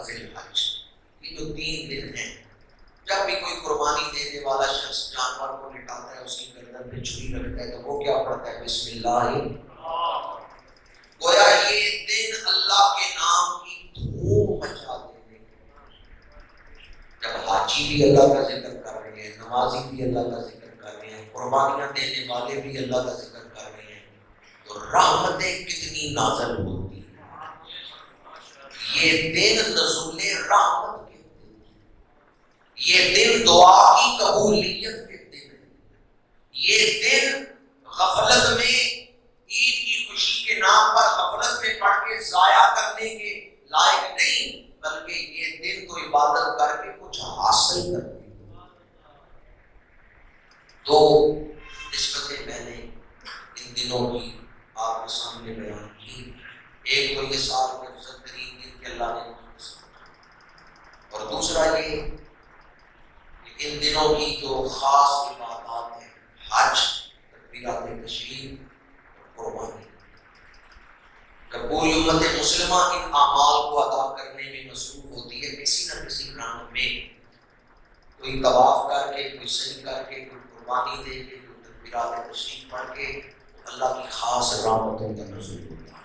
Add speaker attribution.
Speaker 1: ذی الحج، یہ جو 3 دن ہیں، جب بھی کوئی قربانی دینے والا شخص جانور کو لٹاتا ہے، اس کی گردن پہ چھری رکھتا ہے، تو وہ کیا پڑھتا ہے؟ بسم اللہ۔ گویا یہ دن اللہ کے نام کی دھوم مچا دینے، جب حاجی بھی اللہ کا ذکر کر رہے ہیں، نمازی بھی اللہ کا ذکر کر رہے ہیں، قربانیاں دینے والے بھی اللہ کا ذکر کر رہے ہیں، تو رحمتیں کتنی نازل ہوتی ہیں۔ یہ دن نزول رحمت کے دن، یہ دن دعا کی قبولیت کے دن، یہ دن غفلت میں عید کی خوشی کے نام پر غفلت میں پڑھ کے ضائع کرنے کے لائق نہیں، بلکہ یہ دن تو عبادت کر کے کچھ حاصل کرنے۔ دو نسبتیں میں نے ان دنوں کی آپ کے سامنے بیان کی، ایک تو یہ سال کے افضل ترین دن کے اللہ نے، اور دوسرا یہ کہ ان دنوں کی جو خاص عبادات ہیں، حج، تکبیرات تشریف، قربانی، جب پوری امت مسلمہ ان اعمال کو ادا کرنے میں مصروف ہوتی ہے، کسی نہ کسی رنگ میں، کوئی طواف کر کے، کوئی سعی کر کے، کوئی قربانی دے کے، کوئی تکبیرات تشریف پڑھ کے، اللہ کی خاص رحمتوں کا نزول ہوتا ہے۔